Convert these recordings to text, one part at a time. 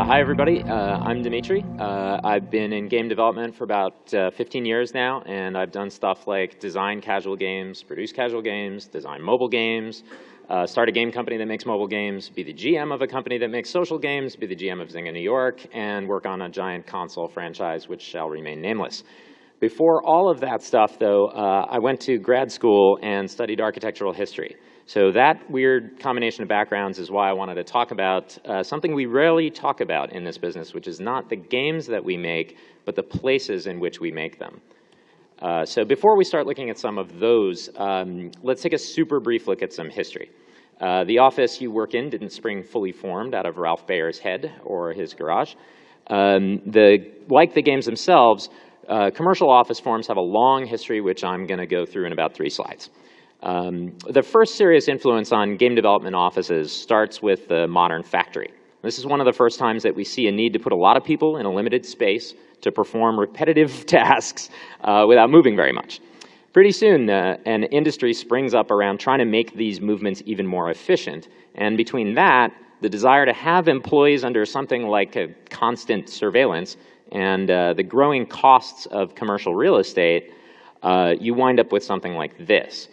Hi, everybody. I'm Demetri. I've been in game development for about 15 years now, and I've done stuff like design casual games, produce casual games, design mobile games, start a game company that makes mobile games, be the GM of a company that makes social games, be the GM of Zynga New York, and work on a giant console franchise which shall remain nameless. Before all of that stuff, though, I went to grad school and studied architectural history. So that weird combination of backgrounds is why I wanted to talk about something we rarely talk about in this business, which is not the games that we make, but the places in which we make them. So before we start looking at some of those, let's take a super brief look at some history. The office you work in didn't spring fully formed out of Ralph Bayer's head or his garage. Like the games themselves, commercial office forms have a long history, which I'm going to go through in about 3 slides. The first serious influence on game development offices starts with the modern factory. This is one of the first times that we see a need to put a lot of people in a limited space to perform repetitive tasks without moving very much. Pretty soon, an industry springs up around trying to make these movements even more efficient. And between that, the desire to have employees under something like a constant surveillance and the growing costs of commercial real estate, you wind up with something like this.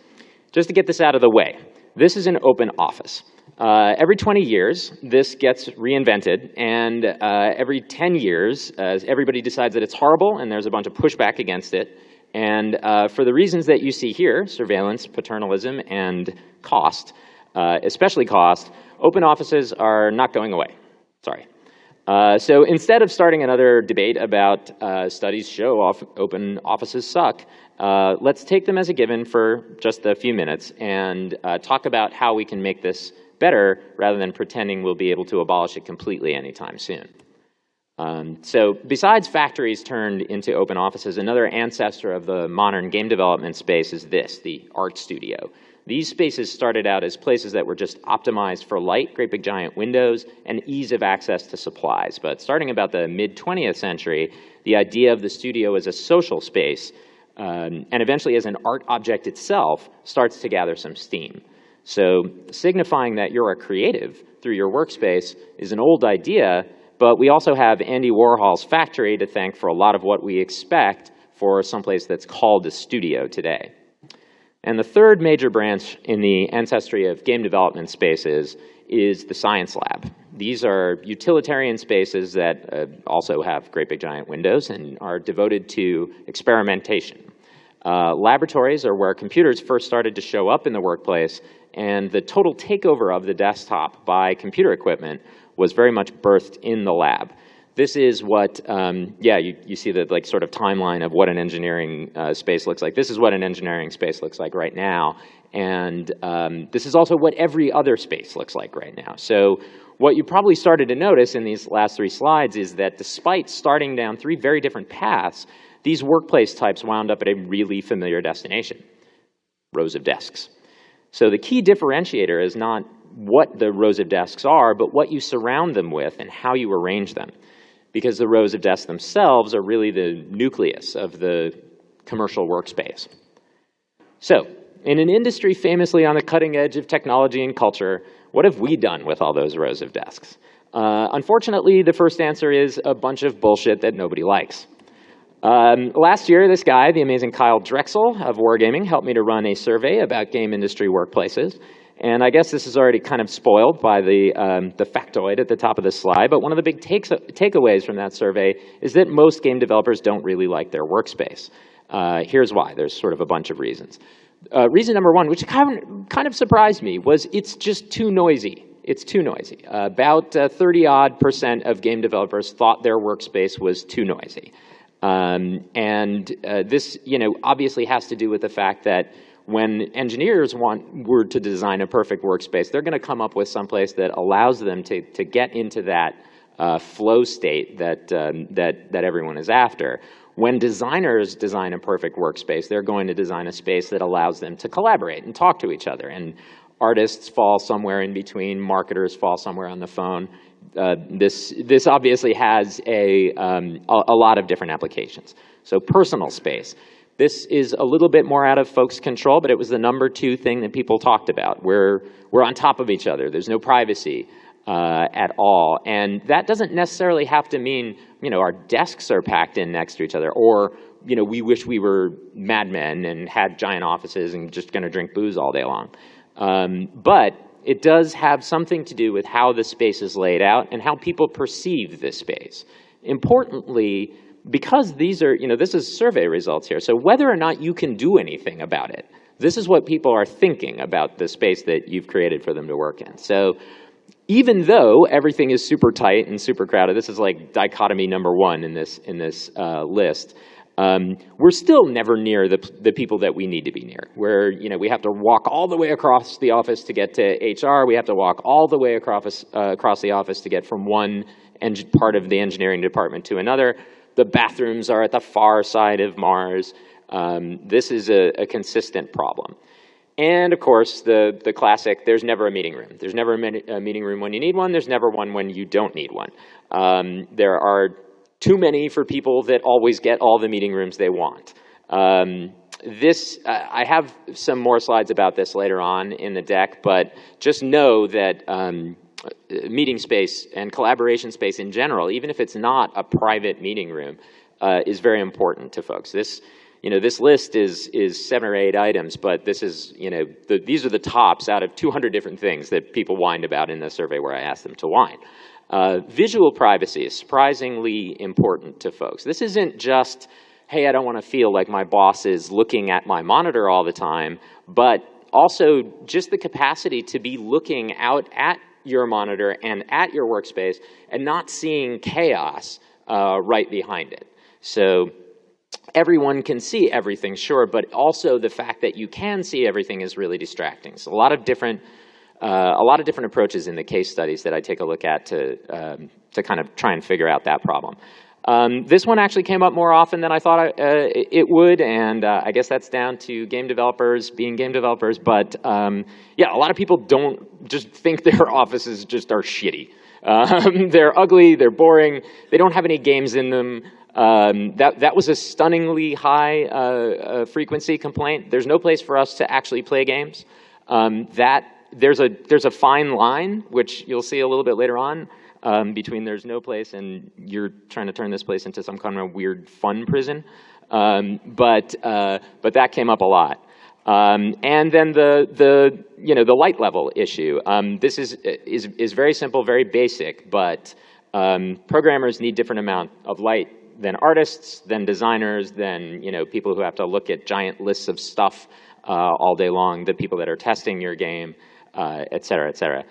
Just to get this out of the way, this is an open office. Every 20 years, this gets reinvented, and every 10 years, everybody decides that it's horrible, and there's a bunch of pushback against it. And for the reasons that you see here, surveillance, paternalism, and cost, especially cost, open offices are not going away. Sorry. So instead of starting another debate about studies show open offices suck, let's take them as a given for just a few minutes and talk about how we can make this better rather than pretending we'll be able to abolish it completely anytime soon. So besides factories turned into open offices, another ancestor of the modern game development space is this, the art studio. These spaces started out as places that were just optimized for light, great big giant windows, and ease of access to supplies. But starting about the mid-20th century, the idea of the studio as a social space, and eventually as an art object itself, starts to gather some steam. So signifying that you're a creative through your workspace is an old idea, but we also have Andy Warhol's factory to thank for a lot of what we expect for someplace that's called a studio today. And the third major branch in the ancestry of game development spaces is the science lab. These are utilitarian spaces that also have great big giant windows and are devoted to experimentation. Laboratories are where computers first started to show up in the workplace, and the total takeover of the desktop by computer equipment was very much birthed in the lab. This is what, you see the sort of timeline of what an engineering space looks like. This is what an engineering space looks like right now. And this is also what every other space looks like right now. So what you probably started to notice in these last 3 slides is that despite starting down 3 very different paths, these workplace types wound up at a really familiar destination, rows of desks. So the key differentiator is not what the rows of desks are, but what you surround them with and how you arrange them. Because the rows of desks themselves are really the nucleus of the commercial workspace. So, in an industry famously on the cutting edge of technology and culture, what have we done with all those rows of desks? Unfortunately, the first answer is a bunch of bullshit that nobody likes. Last year, this guy, the amazing Kyle Drexel of Wargaming, helped me to run a survey about game industry workplaces. And I guess this is already kind of spoiled by the factoid at the top of this slide, but one of the big takeaways from that survey is that most game developers don't really like their workspace. Here's why. There's sort of a bunch of reasons. Reason number 1, which kind of surprised me, was it's just too noisy. It's too noisy. About 30-odd% of game developers thought their workspace was too noisy. This, obviously has to do with the fact that when engineers were to design a perfect workspace, they're going to come up with someplace that allows them to get into that flow state that everyone is after. When designers design a perfect workspace, they're going to design a space that allows them to collaborate and talk to each other. And artists fall somewhere in between, marketers fall somewhere on the phone. This obviously has a lot of different applications. So personal space. This is a little bit more out of folks' control, but it was the number 2 thing that people talked about. We're on top of each other. There's no privacy. at all. And that doesn't necessarily have to mean, our desks are packed in next to each other, or, we wish we were madmen and had giant offices and just going to drink booze all day long. But it does have something to do with how the space is laid out and how people perceive this space. Importantly, because these are, this is survey results here, so whether or not you can do anything about it, this is what people are thinking about the space that you've created for them to work in. So even though everything is super tight and super crowded, this is like dichotomy number one in this list, we're still never near the people that we need to be near. Where we have to walk all the way across the office to get to HR. We have to walk all the way across the office to get from one part of the engineering department to another. The bathrooms are at the far side of Mars. This is a consistent problem. And of course, the classic, there's never a meeting room. There's never a meeting room when you need one. There's never one when you don't need one. There are too many for people that always get all the meeting rooms they want. I have some more slides about this later on in the deck, but just know that meeting space and collaboration space in general, even if it's not a private meeting room, is very important to folks. This list is 7 or 8 items, but this is, these are the tops out of 200 different things that people whined about in the survey where I asked them to whine. Visual privacy is surprisingly important to folks. This isn't just, hey, I don't want to feel like my boss is looking at my monitor all the time, but also just the capacity to be looking out at your monitor and at your workspace and not seeing chaos right behind it. So everyone can see everything, sure, but also the fact that you can see everything is really distracting. So a lot of different approaches in the case studies that I take a look at to kind of try and figure out that problem. This one actually came up more often than I thought it would, and I guess that's down to game developers being game developers. But yeah, a lot of people don't just think their offices just are shitty. They're ugly, they're boring, they don't have any games in them. That was a stunningly high frequency complaint. There's no place for us to actually play games. There's a fine line, which you'll see a little bit later on, between there's no place and you're trying to turn this place into some kind of weird fun prison. But that came up a lot. And then the light level issue. This is very simple, very basic, but programmers need different amount of light than artists, than designers, than people who have to look at giant lists of stuff all day long, the people that are testing your game, et cetera, et cetera.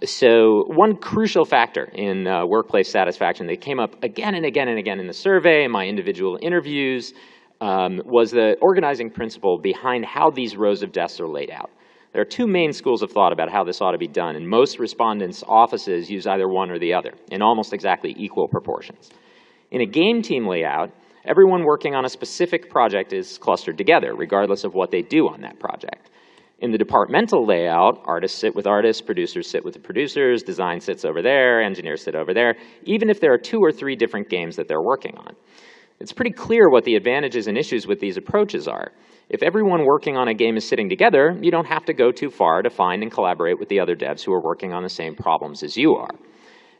So one crucial factor in workplace satisfaction that came up again and again and again in the survey, in my individual interviews, was the organizing principle behind how these rows of desks are laid out. There are 2 main schools of thought about how this ought to be done, and most respondents' offices use either one or the other in almost exactly equal proportions. In a game team layout, everyone working on a specific project is clustered together, regardless of what they do on that project. In the departmental layout, artists sit with artists, producers sit with the producers, design sits over there, engineers sit over there, even if there are 2 or 3 different games that they're working on. It's pretty clear what the advantages and issues with these approaches are. If everyone working on a game is sitting together, you don't have to go too far to find and collaborate with the other devs who are working on the same problems as you are.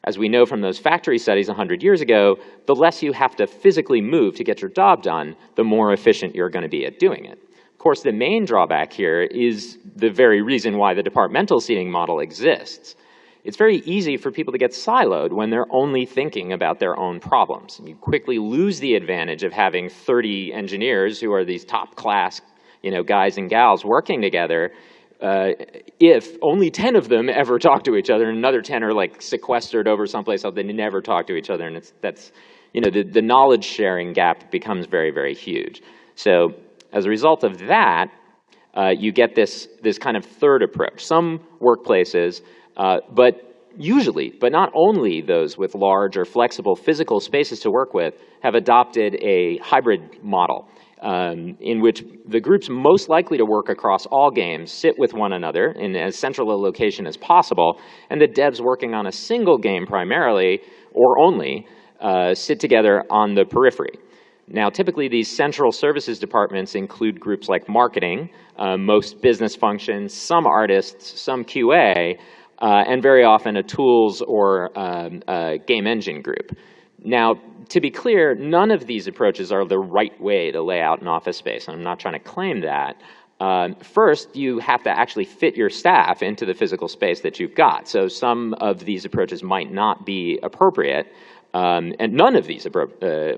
As we know from those factory studies 100 years ago, the less you have to physically move to get your job done, the more efficient you're going to be at doing it. Of course, the main drawback here is the very reason why the departmental seating model exists. It's very easy for people to get siloed when they're only thinking about their own problems. And you quickly lose the advantage of having 30 engineers who are these top-class, guys and gals working together, if only 10 of them ever talk to each other, and another 10 are like sequestered over someplace else, they never talk to each other, and the knowledge sharing gap becomes very, very huge. So as a result of that, you get this kind of third approach. Some workplaces, but not only those with large or flexible physical spaces to work with, have adopted a hybrid model. In which the groups most likely to work across all games sit with one another in as central a location as possible, and the devs working on a single game primarily, or only, sit together on the periphery. Now, typically these central services departments include groups like marketing, most business functions, some artists, some QA, and very often a tools or game engine group. Now, to be clear, none of these approaches are the right way to lay out an office space. I'm not trying to claim that. First, you have to actually fit your staff into the physical space that you've got. So some of these approaches might not be appropriate, and none of these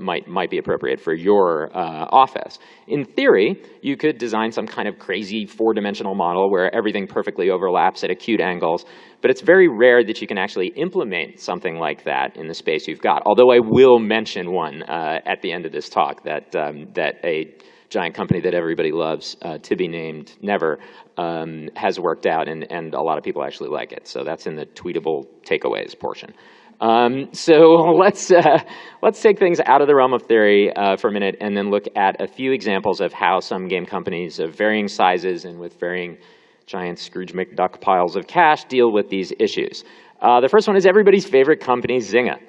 might be appropriate for your office. In theory, you could design some kind of crazy four-dimensional model where everything perfectly overlaps at acute angles, but it's very rare that you can actually implement something like that in the space you've got. Although I will mention one at the end of this talk that a giant company that everybody loves, to be named never, has worked out, and a lot of people actually like it. So that's in the tweetable takeaways portion. So let's take things out of the realm of theory for a minute and then look at a few examples of how some game companies of varying sizes and with varying giant Scrooge McDuck piles of cash deal with these issues. The first one is everybody's favorite company, Zynga.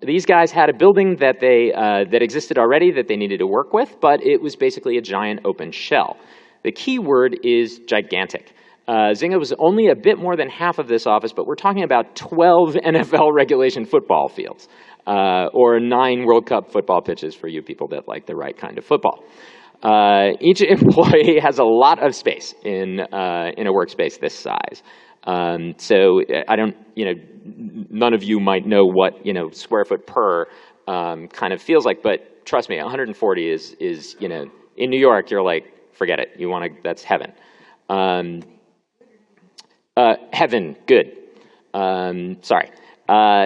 These guys had a building that that existed already that they needed to work with, but it was basically a giant open shell. The key word is gigantic. Zynga was only a bit more than half of this office, but we're talking about 12 NFL regulation football fields, or 9 World Cup football pitches for you people that like the right kind of football. Each employee has a lot of space in a workspace this size. So I don't, none of you might know what, square foot per kind of feels like, but trust me, 140 is, in New York, you're like, forget it. That's heaven. Heaven, good. Sorry.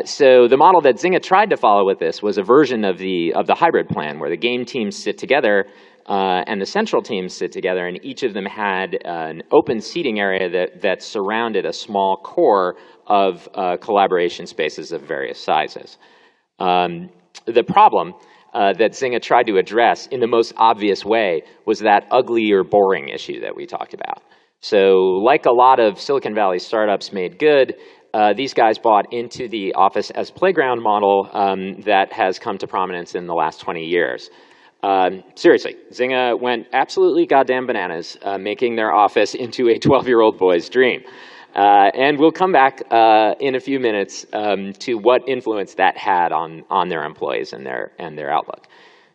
So the model that Zynga tried to follow with this was a version of the hybrid plan where the game teams sit together and the central teams sit together, and each of them had an open seating area that surrounded a small core of collaboration spaces of various sizes. The problem that Zynga tried to address in the most obvious way was that ugly or boring issue that we talked about. So like a lot of Silicon Valley startups made good, these guys bought into the office as playground model that has come to prominence in the last 20 years. Seriously, Zynga went absolutely goddamn bananas, making their office into a 12-year-old boy's dream. And we'll come back in a few minutes to what influence that had on their employees and their outlook.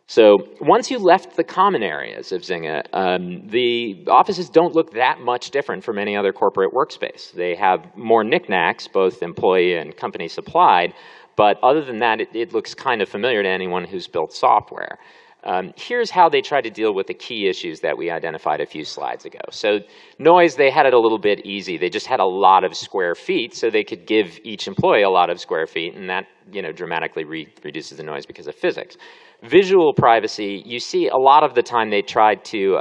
So once you left the common areas of Zynga, the offices don't look that much different from any other corporate workspace. They have more knickknacks, both employee and company supplied, but other than that, it looks kind of familiar to anyone who's built software. Here's how they tried to deal with the key issues that we identified a few slides ago. So noise, they had it a little bit easy. They just had a lot of square feet, so they could give each employee a lot of square feet, and that dramatically reduces the noise because of physics. Visual privacy, you see a lot of the time they tried to,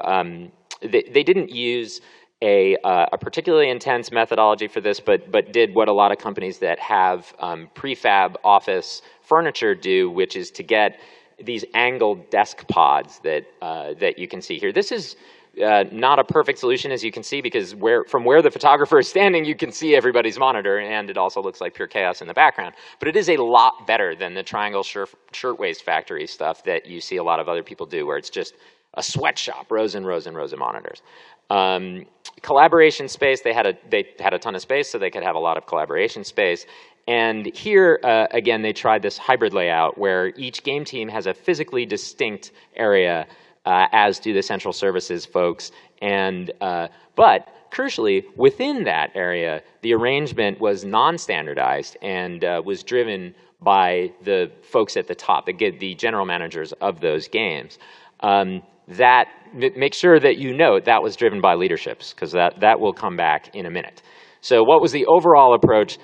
they didn't use a particularly intense methodology for this, but did what a lot of companies that have prefab office furniture do, which is to get these angled desk pods that you can see here. This is not a perfect solution, as you can see, because from where the photographer is standing, you can see everybody's monitor, and it also looks like pure chaos in the background. But it is a lot better than the triangle shirtwaist factory stuff that you see a lot of other people do, where it's just a sweatshop, rows and rows and rows of monitors. Collaboration space, they had a ton of space, so they could have a lot of collaboration space. And here, again, they tried this hybrid layout where each game team has a physically distinct area, as do the central services folks. But crucially, within that area, the arrangement was non-standardized and was driven by the folks at the top, the general managers of those games. Make sure that you note that was driven by leaderships, because that will come back in a minute. So what was the overall approach?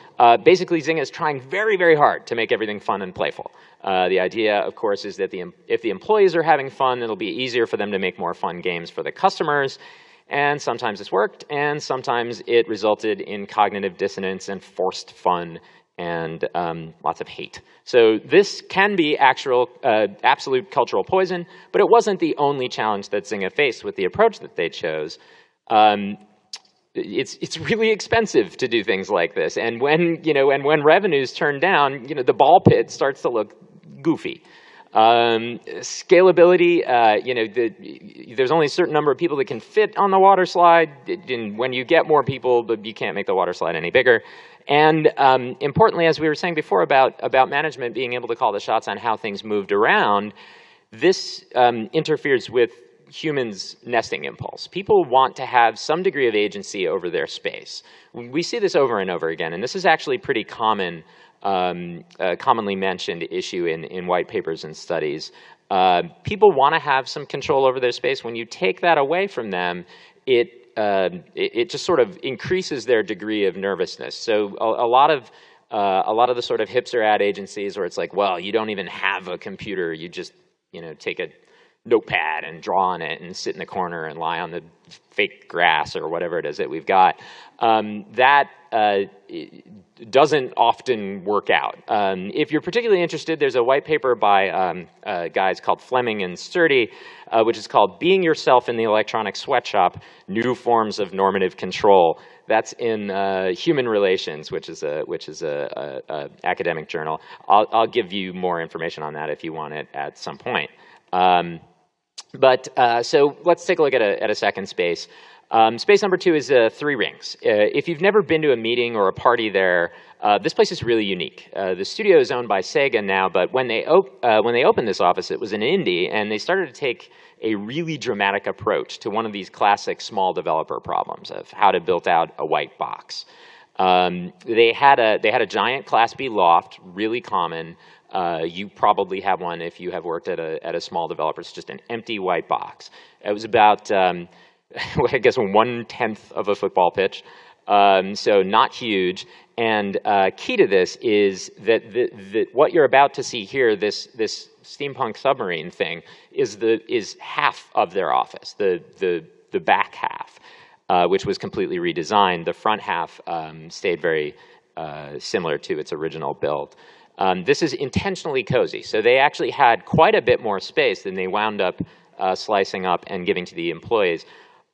Basically, Zynga is trying very, very hard to make everything fun and playful. The idea, of course, is that if the employees are having fun, it'll be easier for them to make more fun games for the customers. And sometimes it's worked, and sometimes it resulted in cognitive dissonance and forced fun and lots of hate. So this can be absolute cultural poison, but it wasn't the only challenge that Zynga faced with the approach that they chose. It's really expensive to do things like this, and when revenues turn down, the ball pit starts to look goofy. Scalability, there's only a certain number of people that can fit on the water slide. And when you get more people, but you can't make the water slide any bigger. And importantly, as we were saying before about management being able to call the shots on how things moved around, this interferes with humans' nesting impulse. People want to have some degree of agency over their space. We see this over and over again, and this is actually pretty common, commonly mentioned issue in white papers and studies. People want to have some control over their space. When you take that away from them, it just sort of increases their degree of nervousness. So a lot of the sort of hipster ad agencies where it's like, well, you don't even have a computer, you just take a notepad and draw on it and sit in the corner and lie on the fake grass or whatever it is that we've got. That doesn't often work out. If you're particularly interested, there's a white paper by guys called Fleming and Sturdy, which is called Being Yourself in the Electronic Sweatshop, New Forms of Normative Control. That's in Human Relations, which is a academic journal. I'll give you more information on that if you want it at some point. So let's take a look at a second space. Space number 2 is 3 Rings. If you've never been to a meeting or a party there, this place is really unique. The studio is owned by Sega now, but when they opened this office, it was an indie, and they started to take a really dramatic approach to one of these classic small developer problems of how to build out a white box. They had a giant Class B loft, really common. You probably have one if you have worked at a small developer. It's just an empty white box. It was about, I guess, 1/10 of a football pitch, so not huge. And key to this is that what you're about to see here, this steampunk submarine thing, is half of their office, the back half, which was completely redesigned. The front half stayed very similar to its original build. This is intentionally cozy. So they actually had quite a bit more space than they wound up slicing up and giving to the employees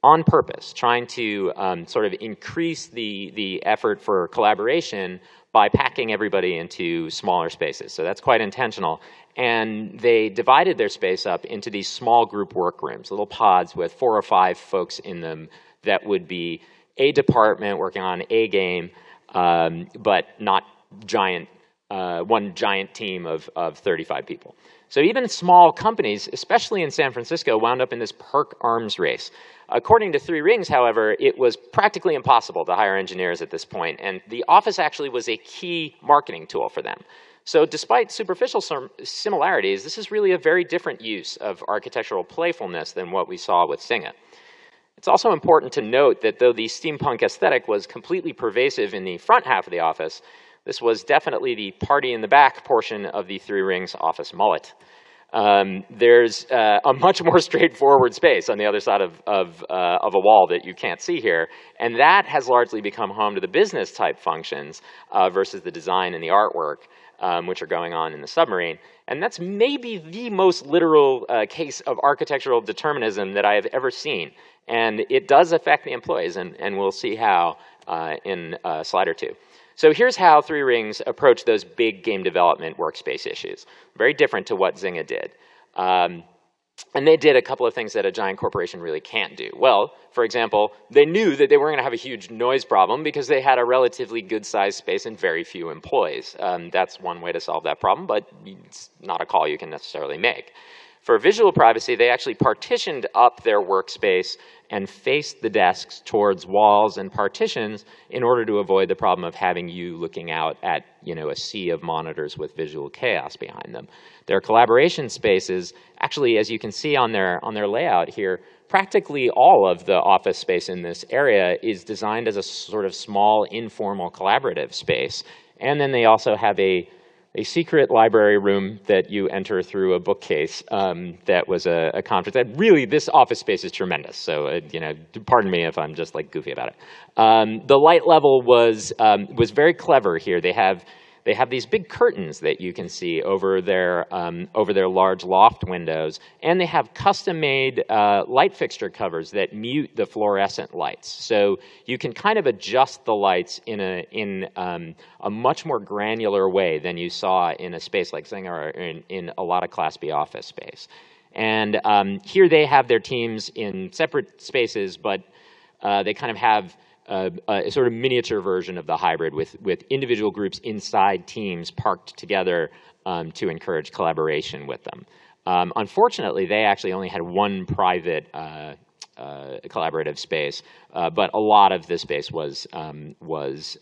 on purpose, trying to sort of increase the effort for collaboration by packing everybody into smaller spaces. So that's quite intentional. And they divided their space up into these small group workrooms, little pods with 4 or 5 folks in them that would be a department working on a game, but not one giant team of 35 people. So even small companies, especially in San Francisco, wound up in this perk arms race. According to 3 Rings, however, it was practically impossible to hire engineers at this point, and the office actually was a key marketing tool for them. So despite superficial similarities, this is really a very different use of architectural playfulness than what we saw with Singa. It's also important to note that though the steampunk aesthetic was completely pervasive in the front half of the office, this was definitely the party in the back portion of the 3 Rings office mullet. There's a much more straightforward space on the other side of a wall that you can't see here, and that has largely become home to the business type functions versus the design and the artwork, which are going on in the submarine. And that's maybe the most literal case of architectural determinism that I have ever seen. And it does affect the employees, and we'll see how in a slide or two. So here's how 3 Rings approached those big game development workspace issues. Very different to what Zynga did. And they did a couple of things that a giant corporation really can't do. Well, for example, they knew that they weren't going to have a huge noise problem because they had a relatively good-sized space and very few employees. That's one way to solve that problem, but it's not a call you can necessarily make. For visual privacy, they actually partitioned up their workspace and faced the desks towards walls and partitions in order to avoid the problem of having you looking out at a sea of monitors with visual chaos behind them. Their collaboration spaces, actually, as you can see on their layout here, practically all of the office space in this area is designed as a sort of small, informal, collaborative space. And then they also have a secret library room that you enter through a bookcase that was a conference. That really, this office space is tremendous. So, pardon me if I'm just like goofy about it. The light level was very clever here. They have They have these big curtains that you can see over their large loft windows, and they have custom-made light fixture covers that mute the fluorescent lights. So you can kind of adjust the lights in a much more granular way than you saw in a space like Zynga or in a lot of Class B office space. And here they have their teams in separate spaces, but they kind of have a sort of miniature version of the hybrid with individual groups inside teams parked together to encourage collaboration with them. Unfortunately, they actually only had one private collaborative space, but a lot of the space was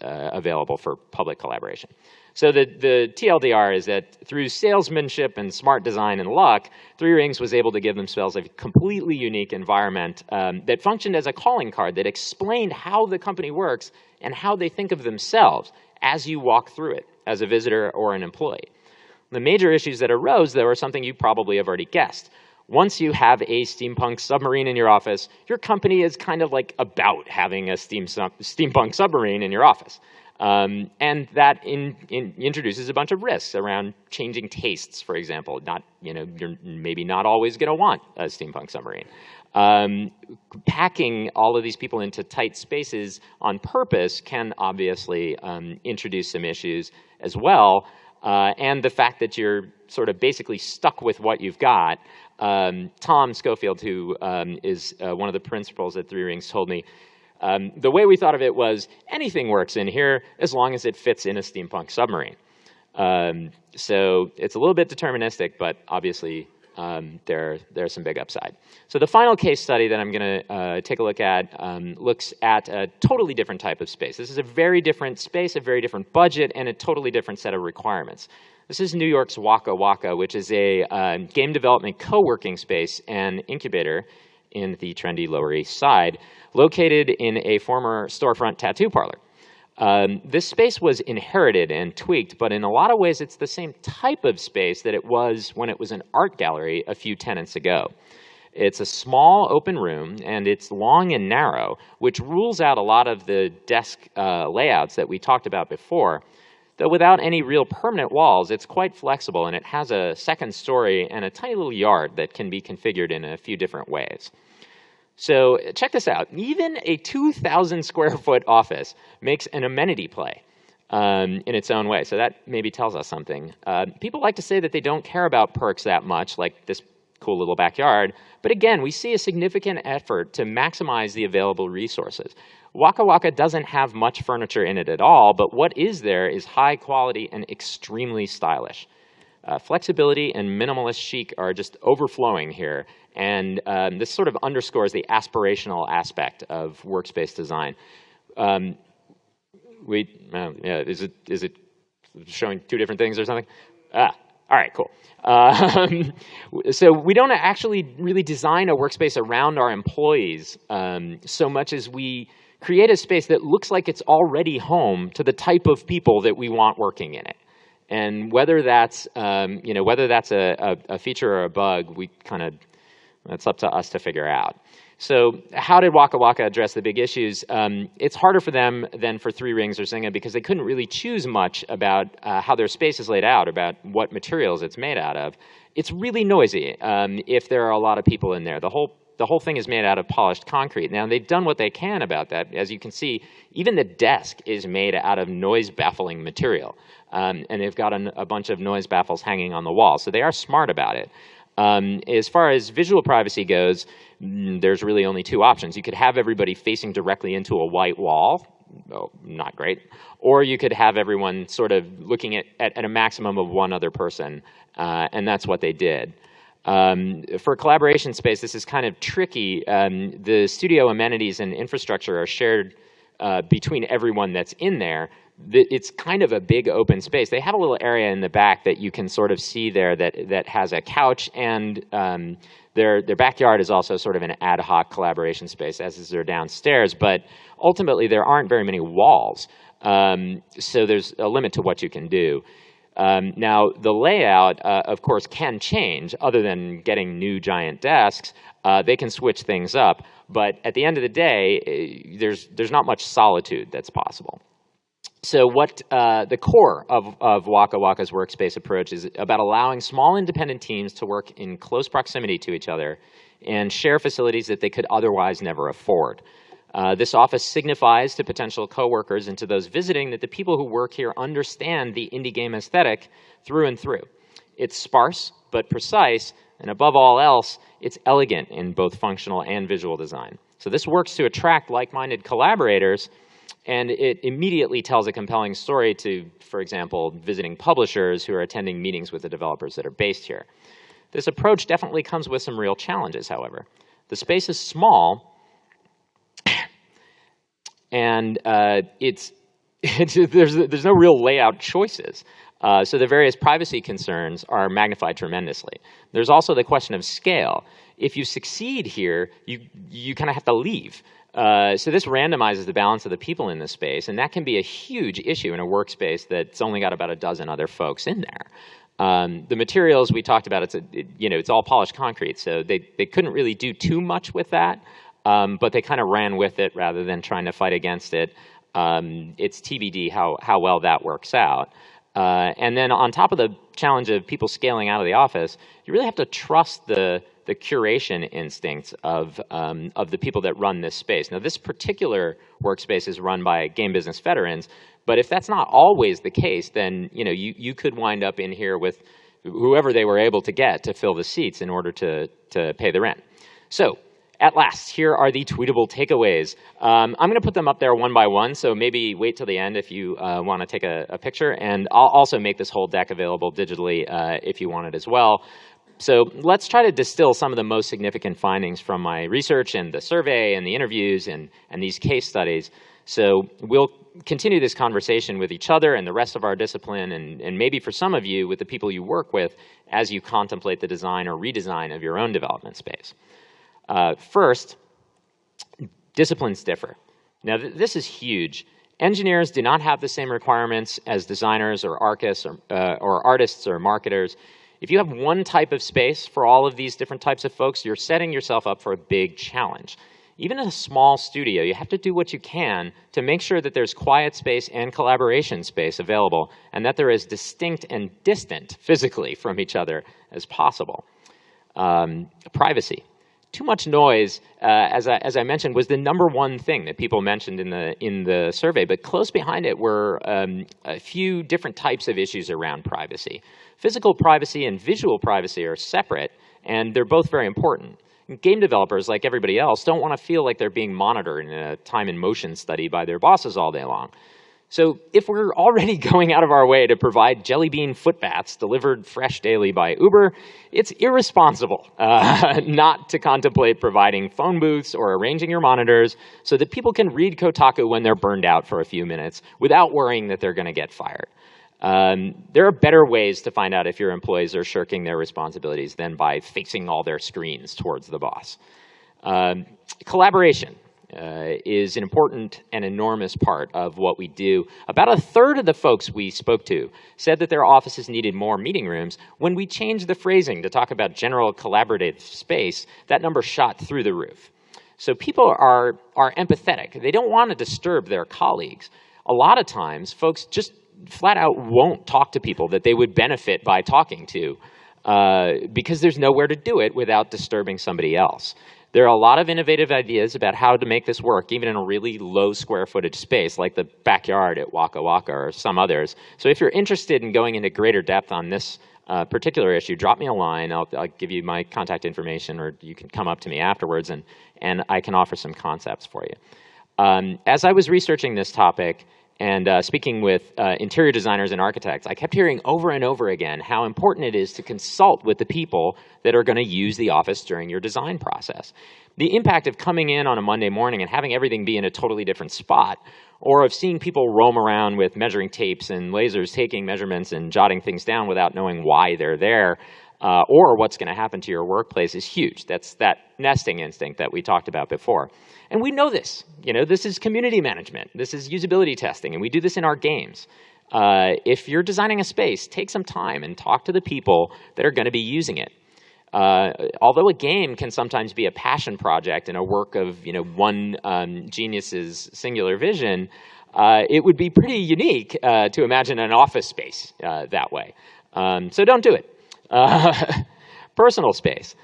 available for public collaboration. So the TLDR is that through salesmanship and smart design and luck, Three Rings was able to give themselves a completely unique environment that functioned as a calling card that explained how the company works and how they think of themselves as you walk through it as a visitor or an employee. The major issues that arose, though, are something you probably have already guessed. Once you have a steampunk submarine in your office, your company is kind of like about having a steampunk submarine in your office. And that introduces a bunch of risks around changing tastes, for example. You're maybe not always going to want a steampunk submarine. Packing all of these people into tight spaces on purpose can obviously introduce some issues as well. And the fact that you're sort of basically stuck with what you've got. Tom Schofield, who is one of the principals at Three Rings, told me, the way we thought of it was anything works in here as long as it fits in a steampunk submarine. So it's a little bit deterministic, but obviously there's some big upside. So the final case study that I'm going to take a look at looks at a totally different type of space. This is a very different space, a very different budget, and a totally different set of requirements. This is New York's Waka Waka, which is a game development co-working space and incubator in the trendy Lower East Side, located in a former storefront tattoo parlor. This space was inherited and tweaked, but in a lot of ways it's the same type of space that it was when it was an art gallery a few tenants ago. It's a small open room, and it's long and narrow, which rules out a lot of the desk layouts that we talked about before. Though without any real permanent walls, it's quite flexible, and it has a second story and a tiny little yard that can be configured in a few different ways. So check this out. Even a 2,000 square foot office makes an amenity play in its own way. So that maybe tells us something. People like to say that they don't care about perks that much, like this cool little backyard. But again, we see a significant effort to maximize the available resources. Waka Waka doesn't have much furniture in it at all, but what is there is high quality and extremely stylish. Flexibility and minimalist chic are just overflowing here, and this sort of underscores the aspirational aspect of workspace design. Is it showing two different things or something? All right, cool. So we don't actually really design a workspace around our employees so much as we create a space that looks like it's already home to the type of people that we want working in it. And whether that's a feature or a bug, that's up to us to figure out. So how did Waka Waka address the big issues? It's harder for them than for Three Rings or Zynga because they couldn't really choose much about how their space is laid out, about what materials it's made out of. It's really noisy if there are a lot of people in there. The whole thing is made out of polished concrete. Now, they've done what they can about that. As you can see, even the desk is made out of noise-baffling material. And they've got a bunch of noise baffles hanging on the wall. So they are smart about it. As far as visual privacy goes, there's really only two options. You could have everybody facing directly into a white wall. Oh, not great. Or you could have everyone sort of looking at a maximum of one other person. And that's what they did. For collaboration space, this is kind of tricky. The studio amenities and infrastructure are shared between everyone that's in there. It's kind of a big open space. They have a little area in the back that you can sort of see there that has a couch, and their backyard is also sort of an ad hoc collaboration space, as is their downstairs. But ultimately, there aren't very many walls, so there's a limit to what you can do. Now, the layout, of course, can change. Other than getting new giant desks, they can switch things up. But at the end of the day, there's not much solitude that's possible. So what the core of Waka Waka's workspace approach is about allowing small independent teams to work in close proximity to each other and share facilities that they could otherwise never afford. This office signifies to potential coworkers and to those visiting that the people who work here understand the indie game aesthetic through and through. It's sparse but precise, and above all else, it's elegant in both functional and visual design. So this works to attract like-minded collaborators, and it immediately tells a compelling story to, for example, visiting publishers who are attending meetings with the developers that are based here. This approach definitely comes with some real challenges, however. The space is small, and there's no real layout choices. So the various privacy concerns are magnified tremendously. There's also the question of scale. If you succeed here, you kind of have to leave. So this randomizes the balance of the people in this space, and that can be a huge issue in a workspace that's only got about a dozen other folks in there. The materials we talked about, it's all polished concrete, so they couldn't really do too much with that, but they kind of ran with it rather than trying to fight against it. It's TBD how well that works out. And then on top of the challenge of people scaling out of the office, you really have to trust the curation instincts of the people that run this space. Now, this particular workspace is run by game business veterans, but if that's not always the case, then you could wind up in here with whoever they were able to get to fill the seats in order to pay the rent. So, at last, here are the tweetable takeaways. I'm going to put them up there one by one, so maybe wait till the end if you want to take a picture, and I'll also make this whole deck available digitally if you want it as well. So let's try to distill some of the most significant findings from my research and the survey and the interviews and these case studies. So we'll continue this conversation with each other and the rest of our discipline, and maybe for some of you, with the people you work with, as you contemplate the design or redesign of your own development space. First, disciplines differ. Now, this is huge. Engineers do not have the same requirements as designers or artists or marketers. If you have one type of space for all of these different types of folks, you're setting yourself up for a big challenge. Even in a small studio, you have to do what you can to make sure that there's quiet space and collaboration space available, and that they're as distinct and distant physically from each other as possible. Privacy. Too much noise, as I mentioned, was the #1 thing that people mentioned in the survey, but close behind it were a few different types of issues around privacy. Physical privacy and visual privacy are separate, and they're both very important. Game developers, like everybody else, don't want to feel like they're being monitored in a time and motion study by their bosses all day long. So if we're already going out of our way to provide jelly bean foot baths delivered fresh daily by Uber, it's irresponsible not to contemplate providing phone booths or arranging your monitors so that people can read Kotaku when they're burned out for a few minutes without worrying that they're going to get fired. There are better ways to find out if your employees are shirking their responsibilities than by facing all their screens towards the boss. Collaboration is an important and enormous part of what we do. About 1/3 of the folks we spoke to said that their offices needed more meeting rooms. When we changed the phrasing to talk about general collaborative space, that number shot through the roof. So people are empathetic. They don't want to disturb their colleagues. A lot of times, folks just flat out won't talk to people that they would benefit by talking to because there's nowhere to do it without disturbing somebody else. There are a lot of innovative ideas about how to make this work, even in a really low square footage space, like the backyard at Waka Waka or some others. So if you're interested in going into greater depth on this particular issue, drop me a line. I'll give you my contact information, or you can come up to me afterwards, and I can offer some concepts for you. As I was researching this topic, and speaking with interior designers and architects, I kept hearing over and over again how important it is to consult with the people that are going to use the office during your design process. The impact of coming in on a Monday morning and having everything be in a totally different spot, or of seeing people roam around with measuring tapes and lasers taking measurements and jotting things down without knowing why they're there, or what's going to happen to your workplace is huge. That's that nesting instinct that we talked about before. And we know this. This is community management. This is usability testing, and we do this in our games. If you're designing a space, take some time and talk to the people that are going to be using it. Although a game can sometimes be a passion project and a work of one genius's singular vision, it would be pretty unique to imagine an office space that way. So don't do it. Personal space.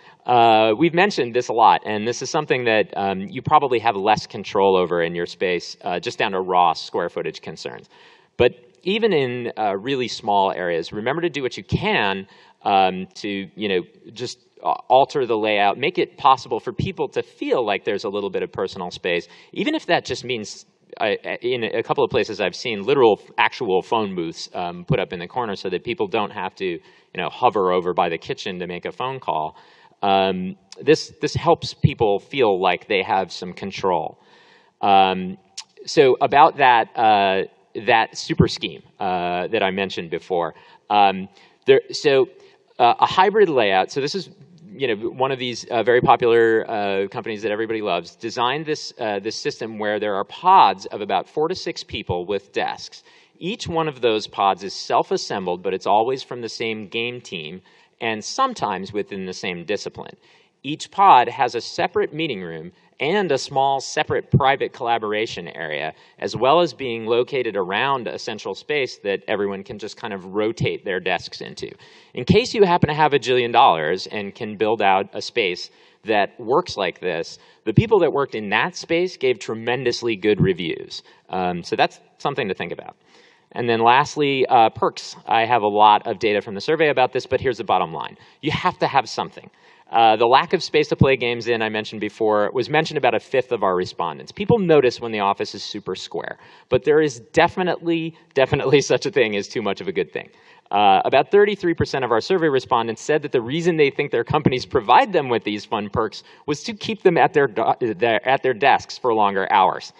We've mentioned this a lot, and this is something that you probably have less control over in your space, just down to raw square footage concerns. But even in really small areas, remember to do what you can to, just alter the layout, make it possible for people to feel like there's a little bit of personal space, even if that just means, in a couple of places I've seen literal, actual phone booths put up in the corner so that people don't have to, hover over by the kitchen to make a phone call. This helps people feel like they have some control. So about that super scheme that I mentioned before, a hybrid layout. So this is one of these very popular companies that everybody loves, designed this system where there are pods of about 4 to 6 people with desks. Each one of those pods is self-assembled, but it's always from the same game team and sometimes within the same discipline. Each pod has a separate meeting room and a small separate private collaboration area, as well as being located around a central space that everyone can just kind of rotate their desks into. In case you happen to have $1 jillion and can build out a space that works like this, the people that worked in that space gave tremendously good reviews. So that's something to think about. And then lastly, perks. I have a lot of data from the survey about this, but here's the bottom line. You have to have something. The lack of space to play games in, I mentioned before, was mentioned about 1/5 of our respondents. People notice when the office is super square, but there is definitely such a thing as too much of a good thing. About 33% of our survey respondents said that the reason they think their companies provide them with these fun perks was to keep them at their desks for longer hours.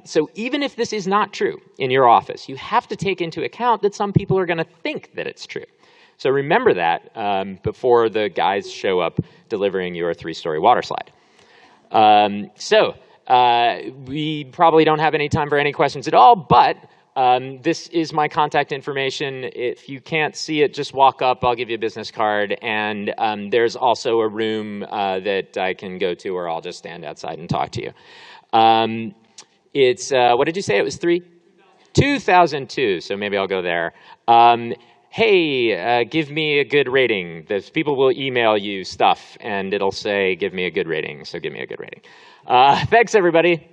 So even if this is not true in your office, you have to take into account that some people are going to think that it's true. So remember that before the guys show up delivering your 3-story water slide. We probably don't have any time for any questions at all, but this is my contact information. If you can't see it, just walk up. I'll give you a business card. And there's also a room that I can go to, or I'll just stand outside and talk to you. It's, what did you say? It was 2002, so maybe I'll go there. Hey, give me a good rating. Those people will email you stuff, and it'll say, give me a good rating, so give me a good rating. Thanks, everybody.